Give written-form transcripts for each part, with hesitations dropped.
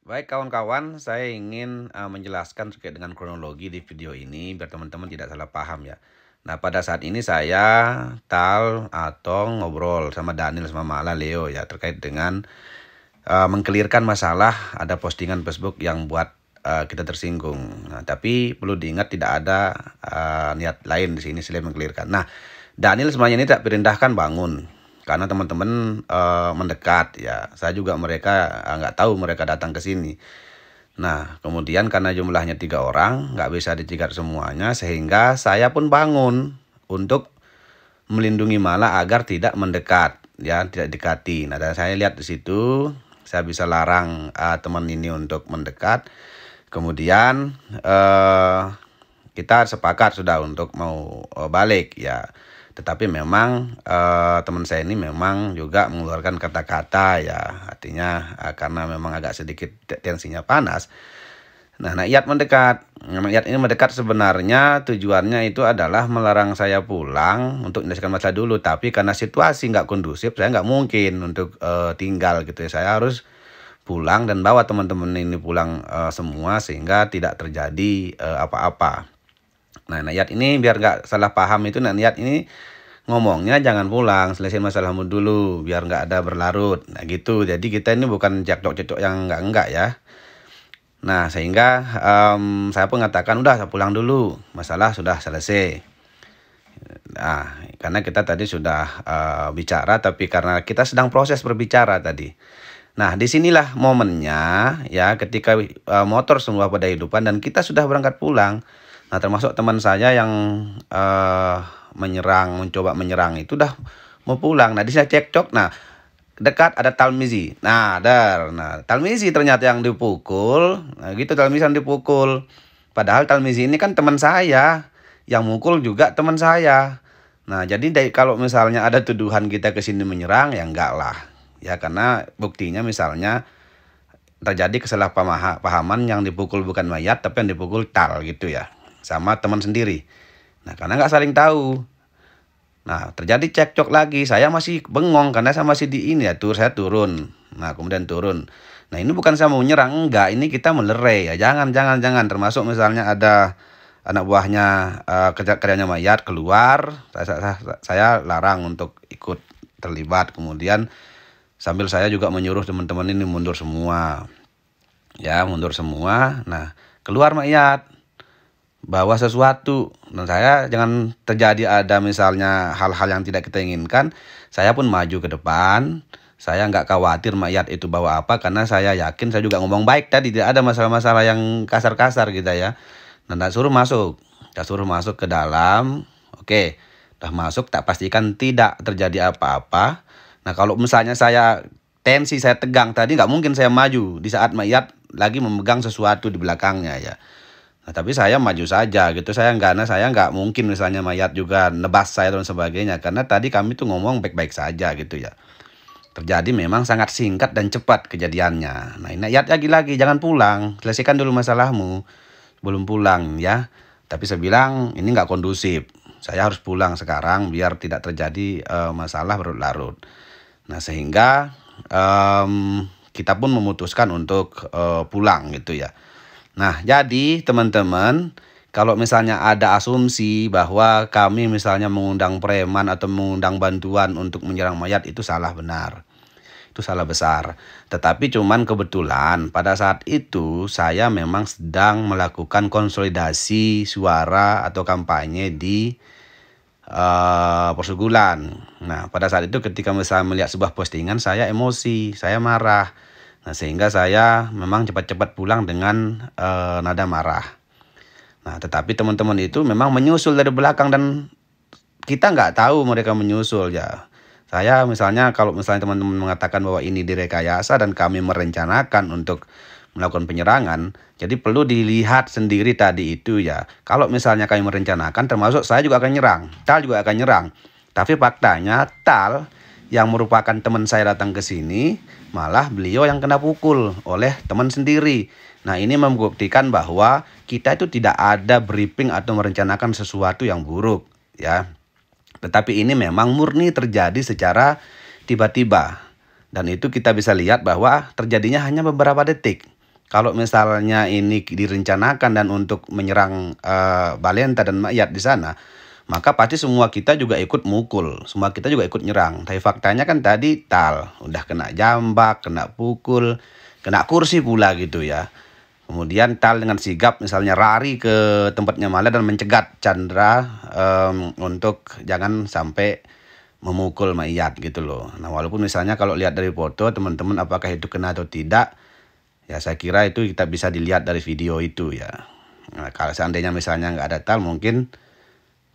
Baik kawan-kawan, saya ingin menjelaskan terkait dengan kronologi di video ini biar teman-teman tidak salah paham ya. Nah, pada saat ini saya atau ngobrol sama Daniel sama Mala Leo ya terkait dengan mengkelirkan masalah ada postingan Facebook yang buat kita tersinggung. Nah, tapi perlu diingat tidak ada niat lain di sini selain mengkelirkan. Nah, Daniel sebenarnya ini tak perintahkan bangun karena teman-teman mendekat ya. Saya juga mereka nggak tahu mereka datang ke sini. Nah, kemudian karena jumlahnya 3 orang, nggak bisa dicegat semuanya, sehingga saya pun bangun untuk melindungi Mala agar tidak mendekat, ya, tidak dekati. Nah, dan saya lihat di situ, saya bisa larang teman ini untuk mendekat. Kemudian kita sepakat sudah untuk mau balik, ya. Tetapi memang teman saya ini memang juga mengeluarkan kata-kata ya, artinya karena memang agak sedikit tensinya panas. Nah, Naiyat mendekat. Naiyat ini mendekat sebenarnya tujuannya itu adalah melarang saya pulang untuk menyelesaikan masalah dulu. Tapi karena situasi nggak kondusif, saya nggak mungkin untuk tinggal gitu ya. Saya harus pulang dan bawa teman-teman ini pulang semua sehingga tidak terjadi apa-apa. Nah, Naiyat ini biar nggak salah paham itu, Naiyat ini ngomongnya jangan pulang, selesai masalahmu dulu biar nggak ada berlarut. Nah gitu, jadi kita ini bukan cekcok-cekcok yang enggak ya. Nah sehingga saya pun mengatakan udah saya pulang dulu, masalah sudah selesai. Nah karena kita tadi sudah bicara, tapi karena kita sedang proses berbicara tadi. Nah disinilah momennya ya, ketika motor semua pada hidupan dan kita sudah berangkat pulang. Nah termasuk teman saya yang mencoba menyerang itu udah mau pulang. Nah, di saya cekcok. Nah, dekat ada Talmizi. Nah, Talmizi ternyata yang dipukul. Nah, gitu Talmizi yang dipukul. Padahal Talmizi ini kan teman saya. Yang mukul juga teman saya. Nah, jadi kalau misalnya ada tuduhan kita ke sini menyerang, ya enggak lah. Ya, karena buktinya misalnya terjadi kesalahpahaman, yang dipukul bukan mayat, tapi yang dipukul Tal gitu ya. Sama teman sendiri. Nah, karena nggak saling tahu. Nah, terjadi cekcok lagi. Saya masih bengong karena saya masih di ini ya, saya turun. Nah, kemudian turun. Nah, ini bukan saya mau nyerang, enggak. Ini kita melerai ya. Jangan. Termasuk misalnya ada anak buahnya kerjanya mayat keluar, saya larang untuk ikut terlibat. Kemudian sambil saya juga menyuruh teman-teman ini mundur semua. Ya, mundur semua. Nah, keluar mayat, bawa sesuatu, dan saya jangan terjadi ada misalnya hal-hal yang tidak kita inginkan. Saya pun maju ke depan. Saya nggak khawatir mayat itu bawa apa, karena saya yakin saya juga ngomong baik tadi, tidak ada masalah-masalah yang kasar-kasar gitu ya. Dan tak suruh masuk, ke dalam. Oke, udah masuk, tak pastikan tidak terjadi apa-apa. Nah kalau misalnya tensi saya tegang tadi, nggak mungkin saya maju di saat mayat lagi memegang sesuatu di belakangnya ya. Nah, tapi saya maju saja gitu. Saya nggak mungkin misalnya mayat juga nebas saya dan sebagainya. Karena tadi kami tuh ngomong baik-baik saja gitu ya. Terjadi memang sangat singkat dan cepat kejadiannya. Nah ini lagi-lagi jangan pulang. Selesaikan dulu masalahmu belum pulang ya. Tapi saya bilang ini nggak kondusif. Saya harus pulang sekarang biar tidak terjadi masalah berlarut-larut. Nah sehingga kita pun memutuskan untuk pulang gitu ya. Nah, jadi teman-teman, kalau misalnya ada asumsi bahwa kami misalnya mengundang preman atau mengundang bantuan untuk menyerang mayat, itu salah benar. Itu salah besar. Tetapi cuman kebetulan pada saat itu saya memang sedang melakukan konsolidasi suara atau kampanye di Persugulan. Nah, pada saat itu ketika misalnya melihat sebuah postingan, saya emosi, saya marah. Nah, sehingga saya memang cepat-cepat pulang dengan nada marah. Nah, tetapi teman-teman itu memang menyusul dari belakang dan kita nggak tahu mereka menyusul ya. Saya misalnya, kalau misalnya teman-teman mengatakan bahwa ini direkayasa dan kami merencanakan untuk melakukan penyerangan, jadi perlu dilihat sendiri tadi itu ya. Kalau misalnya kami merencanakan, termasuk saya juga akan nyerang, Tal juga akan nyerang. Tapi faktanya Tal yang merupakan teman saya datang ke sini, malah beliau yang kena pukul oleh teman sendiri. Nah ini membuktikan bahwa kita itu tidak ada briefing atau merencanakan sesuatu yang buruk ya. Tetapi ini memang murni terjadi secara tiba-tiba. Dan itu kita bisa lihat bahwa terjadinya hanya beberapa detik. Kalau misalnya ini direncanakan dan untuk menyerang Balenta dan Mayat di sana, maka pasti semua kita juga ikut mukul, semua kita juga ikut nyerang. Tapi faktanya kan tadi Tal udah kena jambak, kena pukul, kena kursi pula gitu ya. Kemudian Tal dengan sigap misalnya lari ke tempatnya Mala dan mencegat Chandra untuk jangan sampai memukul Mayat gitu loh. Nah, walaupun misalnya kalau lihat dari foto teman-teman apakah itu kena atau tidak, ya saya kira itu kita bisa dilihat dari video itu ya. Nah, kalau seandainya misalnya nggak ada Tal, mungkin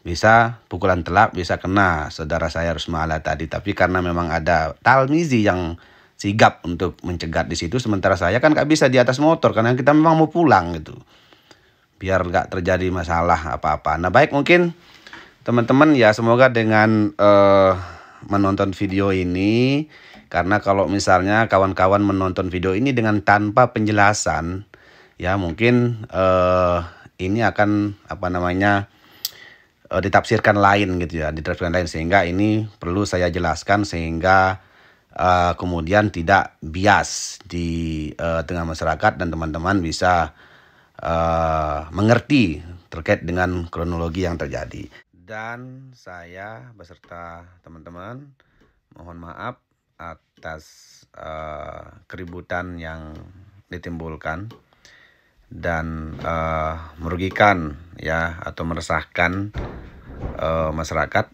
bisa pukulan telak, bisa kena saudara saya Rusmala tadi. Tapi karena memang ada Talmizi yang sigap untuk mencegat di situ, sementara saya kan nggak bisa di atas motor karena kita memang mau pulang gitu, biar nggak terjadi masalah apa-apa. Nah baik, mungkin teman-teman ya semoga dengan menonton video ini, karena kalau misalnya kawan-kawan menonton video ini dengan tanpa penjelasan ya mungkin ini akan ditafsirkan lain gitu ya, ditafsirkan lain, sehingga ini perlu saya jelaskan sehingga kemudian tidak bias di tengah masyarakat dan teman-teman bisa mengerti terkait dengan kronologi yang terjadi. Dan saya beserta teman-teman mohon maaf atas keributan yang ditimbulkan dan merugikan ya atau meresahkan masyarakat.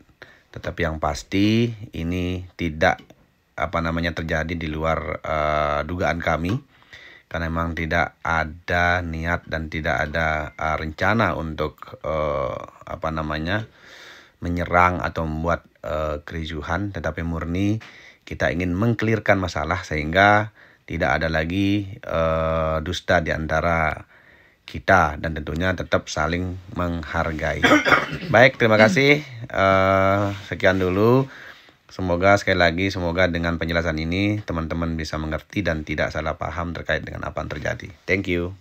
Tetapi yang pasti ini tidak terjadi di luar dugaan kami, karena memang tidak ada niat dan tidak ada rencana untuk menyerang atau membuat kericuhan, tetapi murni kita ingin mengklirkan masalah sehingga tidak ada lagi dusta di antara kita dan tentunya tetap saling menghargai. Baik, terima kasih. Sekian dulu. Semoga dengan penjelasan ini teman-teman bisa mengerti dan tidak salah paham terkait dengan apa yang terjadi. Thank you.